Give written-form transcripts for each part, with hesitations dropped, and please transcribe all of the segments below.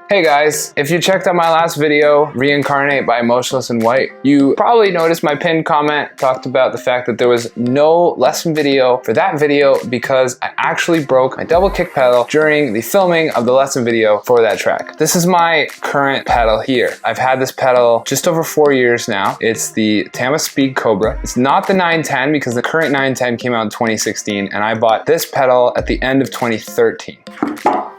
Hey guys, if you checked out my last video, Reincarnate by Motionless and White, you probably noticed my pinned comment talked about the fact that there was no lesson video for that video because I actually broke my double kick pedal during the filming of the lesson video for that track. This is my current pedal here. I've had this pedal just over 4 years now. It's the Tama Speed Cobra. It's not the 910 because the current 910 came out in 2016 and I bought this pedal at the end of 2013.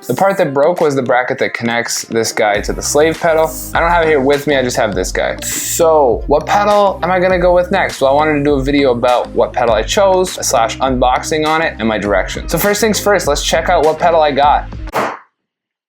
The part that broke was the bracket that connects this guy to the slave pedal. I don't have it here with me, I just have this guy. So what pedal am I gonna go with next? Well, I wanted to do a video about what pedal I chose, / unboxing on it, and my direction. So first things first, let's check out what pedal I got.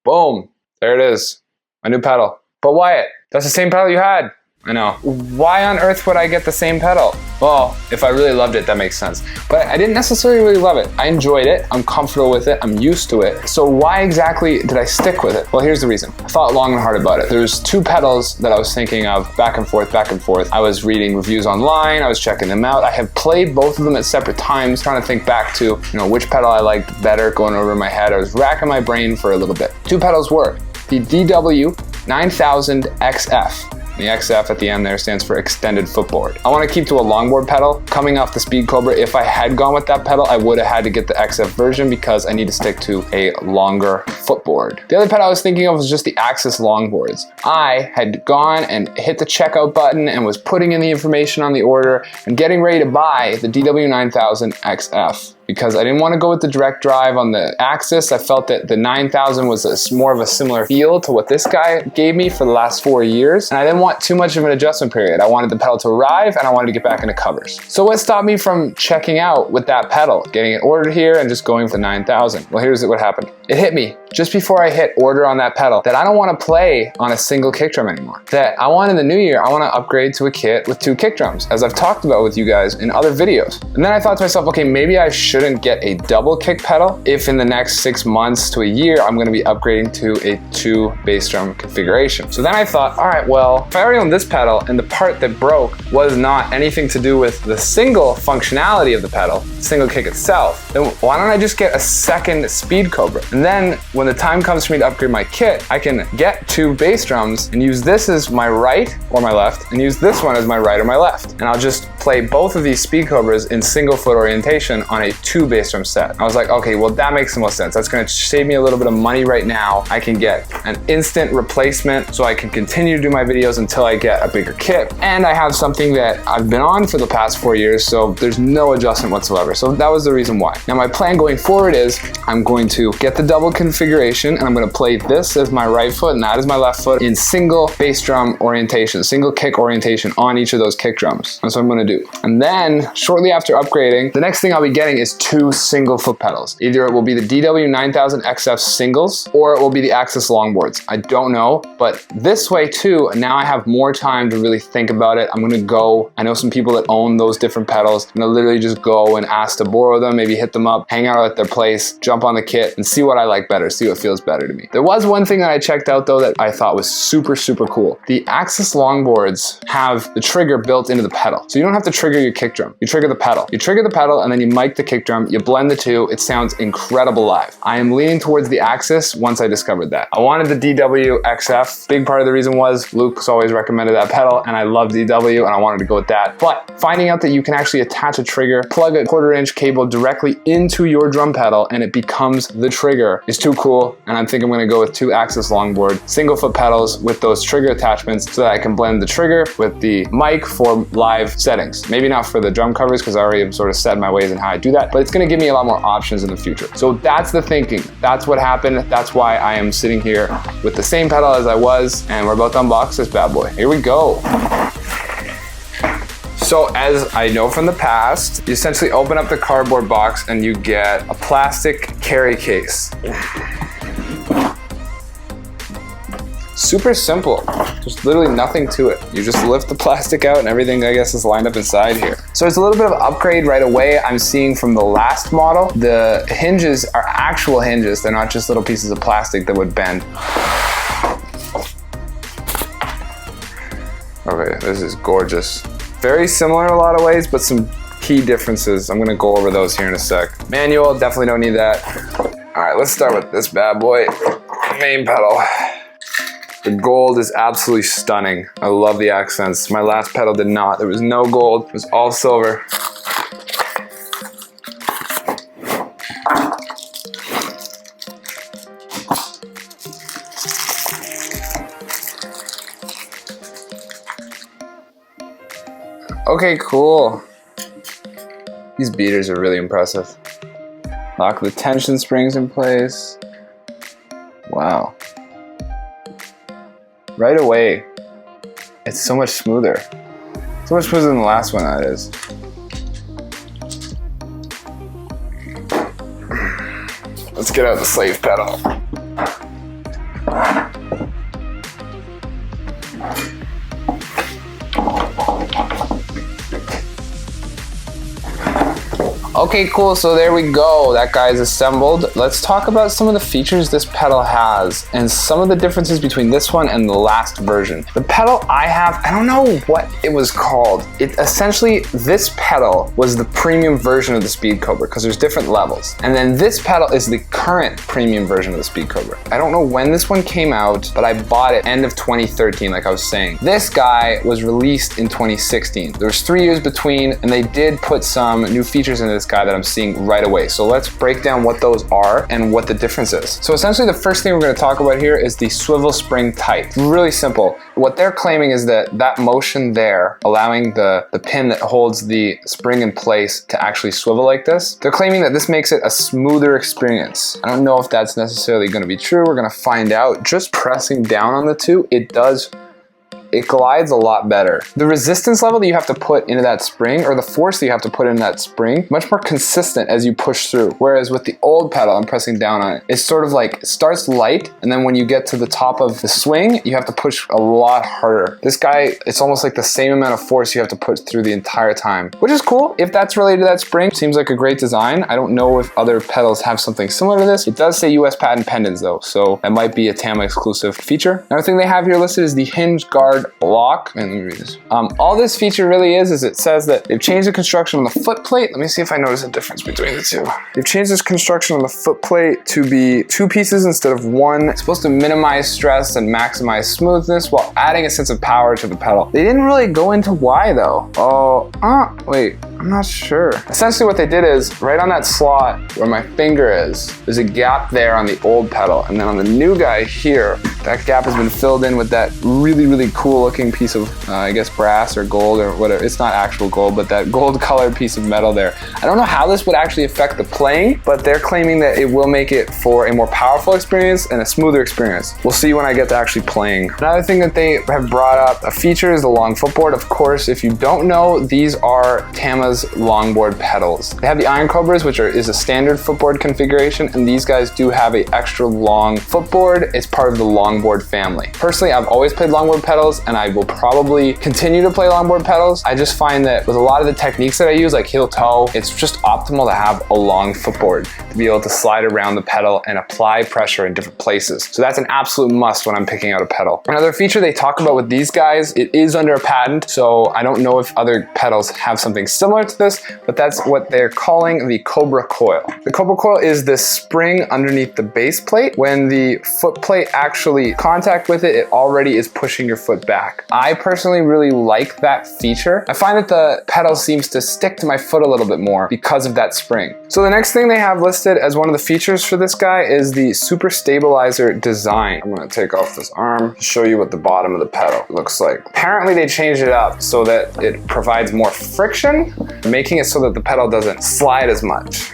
Boom, there it is, my new pedal. But Wyatt, that's the same pedal you had. I know. Why on earth would I get the same pedal? Well, if I really loved it, that makes sense. But I didn't necessarily really love it. I enjoyed it, I'm comfortable with it, I'm used to it. So why exactly did I stick with it? Well, here's the reason. I thought long and hard about it. There's two pedals that I was thinking of back and forth, back and forth. I was reading reviews online, I was checking them out. I have played both of them at separate times, trying to think back to, which pedal I liked better, going over in my head. I was racking my brain for a little bit. Two pedals were the DW 9000 XF. The XF at the end there stands for extended footboard. I want to keep to a longboard pedal. Coming off the Speed Cobra, if I had gone with that pedal, I would have had to get the XF version because I need to stick to a longer footboard. The other pedal I was thinking of was just the Axis longboards. I had gone and hit the checkout button and was putting in the information on the order and getting ready to buy the DW 9000 XF. Because I didn't want to go with the direct drive on the Axis. I felt that the 9000 was more of a similar feel to what this guy gave me for the last 4 years. And I didn't want too much of an adjustment period. I wanted the pedal to arrive and I wanted to get back into covers. So what stopped me from checking out with that pedal, getting it ordered here and just going for the 9000? Well, here's what happened. It hit me just before I hit order on that pedal that I don't want to play on a single kick drum anymore. That I want in the new year, I want to upgrade to a kit with 2 kick drums, as I've talked about with you guys in other videos. And then I thought to myself, okay, maybe I shouldn't get a double kick pedal if in the next 6 months to a year I'm going to be upgrading to a 2 bass drum configuration. So then I thought, all right, well, if I already own this pedal and the part that broke was not anything to do with the single functionality of the pedal, single kick itself, then why don't I just get a second Speed Cobra? And then when the time comes for me to upgrade my kit, I can get 2 bass drums and use this as my right or my left and use this one as my right or my left. And I'll just play both of these Speed Cobras in single foot orientation on a 2 bass drum set. I was like, okay, well that makes the most sense. That's gonna save me a little bit of money right now. I can get an instant replacement so I can continue to do my videos until I get a bigger kit. And I have something that I've been on for the past 4 years, so there's no adjustment whatsoever. So that was the reason why. Now my plan going forward is I'm going to get the double configuration and I'm gonna play this as my right foot and that is my left foot in single bass drum orientation, single kick orientation on each of those kick drums. That's what I'm gonna do. And then shortly after upgrading, the next thing I'll be getting is 2 single foot pedals. Either it will be the DW 9000 XF singles or it will be the Axis longboards. I don't know, but this way too, now I have more time to really think about it. I'm gonna go, I know some people that own those different pedals. I'm gonna literally just go and ask to borrow them, maybe hit them up, hang out at their place, jump on the kit and see what I like better, see what feels better to me. There was one thing that I checked out though that I thought was super, super cool. The Axis longboards have the trigger built into the pedal. So you don't have to trigger your kick drum, you trigger the pedal. You trigger the pedal and then you mic the kick drum, you blend the two, it sounds incredible live. I am leaning towards the Axis once I discovered that. I wanted the DW XF. Big part of the reason was Luke's always recommended that pedal and I love DW and I wanted to go with that. But finding out that you can actually attach a trigger, plug a 1/4 inch cable directly into your drum pedal and it becomes the trigger is too cool. And I'm thinking I'm gonna go with 2 Axis longboard, single foot pedals with those trigger attachments so that I can blend the trigger with the mic for live settings. Maybe not for the drum covers because I already am sort of set in my ways in how I do that, but it's gonna give me a lot more options in the future. So that's the thinking. That's what happened. That's why I am sitting here with the same pedal as I was and we're about to unbox this bad boy. Here we go. So as I know from the past, you essentially open up the cardboard box and you get a plastic carry case. Super simple, there's literally nothing to it. You just lift the plastic out and everything I guess is lined up inside here. So it's a little bit of an upgrade right away I'm seeing from the last model. The hinges are actual hinges, they're not just little pieces of plastic that would bend. Okay, this is gorgeous. Very similar in a lot of ways, but some key differences. I'm gonna go over those here in a sec. Manual, definitely don't need that. All right, let's start with this bad boy. Main pedal. The gold is absolutely stunning. I love the accents. My last pedal did not. There was no gold, it was all silver. Okay, cool. These beaters are really impressive. Lock the tension springs in place. Wow. Right away, it's so much smoother. So much smoother than the last one, that is. Let's get out the slave pedal. Okay, cool, so there we go. That guy's assembled. Let's talk about some of the features this pedal has and some of the differences between this one and the last version. The pedal I have, I don't know what it was called. It essentially, this pedal was the premium version of the Speed Cobra because there's different levels. And then this pedal is the current premium version of the Speed Cobra. I don't know when this one came out, but I bought it end of 2013, like I was saying. This guy was released in 2016. There was 3 years between, and they did put some new features into this guy that I'm seeing right away. So let's break down what those are and what the difference is. So essentially the first thing we're going to talk about here is the swivel spring type. Really simple. What they're claiming is that that motion there, allowing the pin that holds the spring in place to actually swivel like this, they're claiming that this makes it a smoother experience. I don't know if that's necessarily going to be true. We're going to find out. Just pressing down on the two, it glides a lot better. The resistance level that you have to put into that spring, or the force that you have to put into that spring, much more consistent as you push through. Whereas with the old pedal, I'm pressing down on it, it's sort of like, it starts light, and then when you get to the top of the swing, you have to push a lot harder. This guy, it's almost like the same amount of force you have to put through the entire time, which is cool. If that's related to that spring, seems like a great design. I don't know if other pedals have something similar to this. It does say US patent pendants though, so that might be a Tama exclusive feature. Another thing they have here listed is the hinge guard lock. And let me read this. All this feature really is it says that they've changed the construction on the foot plate. Let me see if I notice a difference between the two. They've changed this construction on the foot plate to be 2 pieces instead of 1. It's supposed to minimize stress and maximize smoothness while adding a sense of power to the pedal. They didn't really go into why though. Wait, I'm not sure. Essentially what they did is right on that slot where my finger is, there's a gap there on the old pedal. And then on the new guy here, that gap has been filled in with that really, really cool looking piece of, I guess brass or gold or whatever. It's not actual gold, but that gold colored piece of metal there. I don't know how this would actually affect the playing, but they're claiming that it will make it for a more powerful experience and a smoother experience. We'll see when I get to actually playing. Another thing that they have brought up, a feature is the long footboard. Of course, if you don't know, these are Tama's longboard pedals. They have the Iron Cobras, which is a standard footboard configuration, and these guys do have an extra long footboard. It's part of the longboard family. Personally, I've always played longboard pedals, and I will probably continue to play longboard pedals. I just find that with a lot of the techniques that I use, like heel toe, it's just optimal to have a long footboard to be able to slide around the pedal and apply pressure in different places. So that's an absolute must when I'm picking out a pedal. Another feature they talk about with these guys, it is under a patent, so I don't know if other pedals have something similar to this, but that's what they're calling the Cobra coil. The Cobra coil is this spring underneath the base plate. When the foot plate actually contact with it, it already is pushing your foot back. I personally really like that feature. I find that the pedal seems to stick to my foot a little bit more because of that spring. So the next thing they have listed as one of the features for this guy is the super stabilizer design. I'm gonna take off this arm to show you what the bottom of the pedal looks like. Apparently they changed it up so that it provides more friction, making it so that the pedal doesn't slide as much.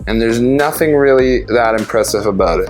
And there's nothing really that impressive about it.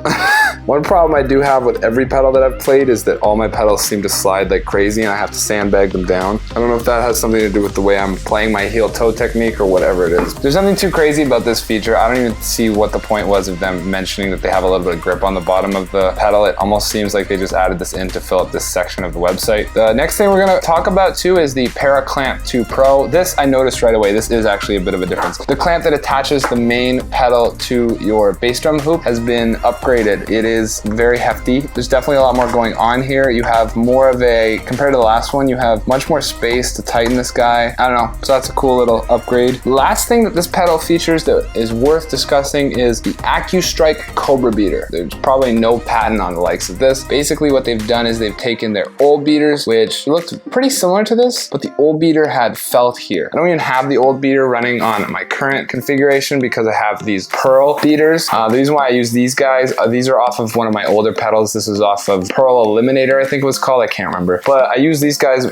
One problem I do have with every pedal that I've played is that all my pedals seem to slide like crazy and I have to sandbag them down. I don't know if that has something to do with the way I'm playing my heel toe technique or whatever it is. There's nothing too crazy about this feature. I don't even see what the point was of them mentioning that they have a little bit of grip on the bottom of the pedal. It almost seems like they just added this in to fill up this section of the website. The next thing we're gonna talk about too is the Para Clamp 2 Pro. This I noticed right away. This is actually a bit of a difference. The clamp that attaches the main pedal to your bass drum hoop has been upgraded. It is very hefty. There's definitely a lot more going on here. You have more of a, compared to the last one, you have much more space to tighten this guy. I don't know, so that's a cool little upgrade. Last thing that this pedal features that is worth discussing is the AccuStrike Cobra beater. There's probably no patent on the likes of this. Basically what they've done is they've taken their old beaters, which looked pretty similar to this, but the old beater had felt here. I don't even have the old beater running on my current configuration because I have these Pearl beaters. The reason why I use these guys, these are off of one of my older pedals. This is off of Pearl Eliminator, I think it was called, I can't remember. But I use these guys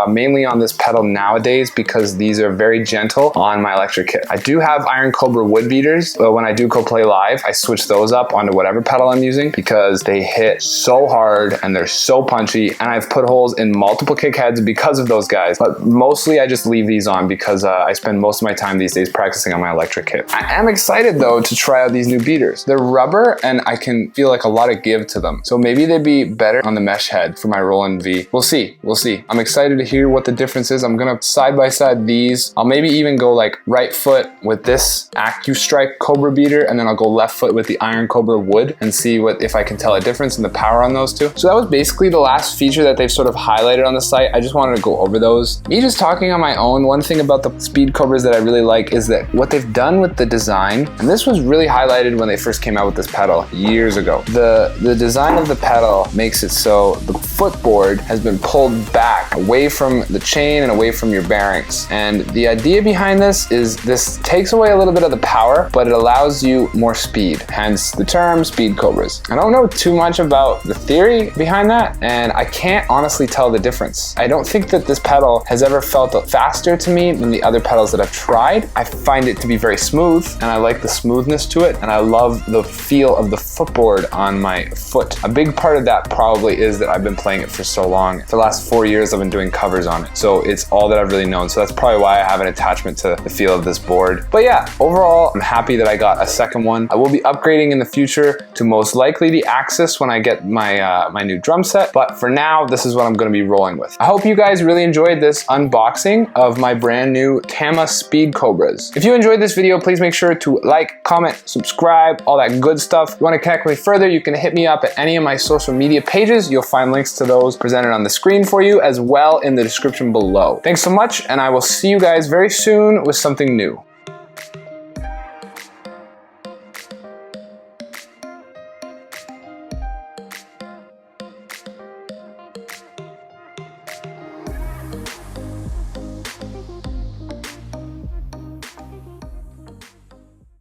mainly on this pedal nowadays because these are very gentle on my electric kit. I do have Iron Cobra wood beaters, but when I do go play live, I switch those up onto whatever pedal I'm using because they hit so hard and they're so punchy, and I've put holes in multiple kick heads because of those guys. But mostly I just leave these on because I spend most of my time these days practicing on my electric kit. I am excited though to try out these new beaters. They're rubber and I can feel like a lot of give to them. So maybe they'd be better on the mesh head for my Roland V. We'll see, we'll see. I'm excited to hear what the difference is. I'm gonna side by side these. I'll maybe even go like right foot with this AccuStrike Cobra beater, and then I'll go left foot with the Iron Cobra wood and see if I can tell a difference in the power on those two. So that was basically the last feature that they've sort of highlighted on the site. I just wanted to go over those. Me just talking on my own, one thing about the Speed Cobras that I really like is that what they've done with the design, and this was really highlighted when they first came out with this pedal years ago. The design of the pedal makes it so the footboard has been pulled back away from the chain and away from your bearings. And the idea behind this is this takes away a little bit of the power, but it allows you more speed, hence the term Speed Cobras. I don't know too much about the theory behind that, and I can't honestly tell the difference. I don't think that this pedal has ever felt faster to me than the other pedals that I've tried. I find it to be very smooth, and I like the smoothness to it, and I love the feel of the footboard on my foot. A big part of that probably is that I've been playing it for so long. For the last 4 years I've been doing covers on it, so it's all that I've really known. So that's probably why I have an attachment to the feel of this board. But yeah, overall I'm happy that I got a second one. I will be upgrading in the future to most likely the Axis when I get my my new drum set, but for now this is what I'm going to be rolling with. I hope you guys really enjoyed this unboxing of my brand new Tama Speed Cobras. If you enjoyed this video, please make sure to like, comment, subscribe, all that good stuff. If you want to connect with me further, you can hit me up at any of my social media pages. You'll find links to those presented on the screen for you as well in the description below. Thanks so much, and I will see you guys very soon with something new.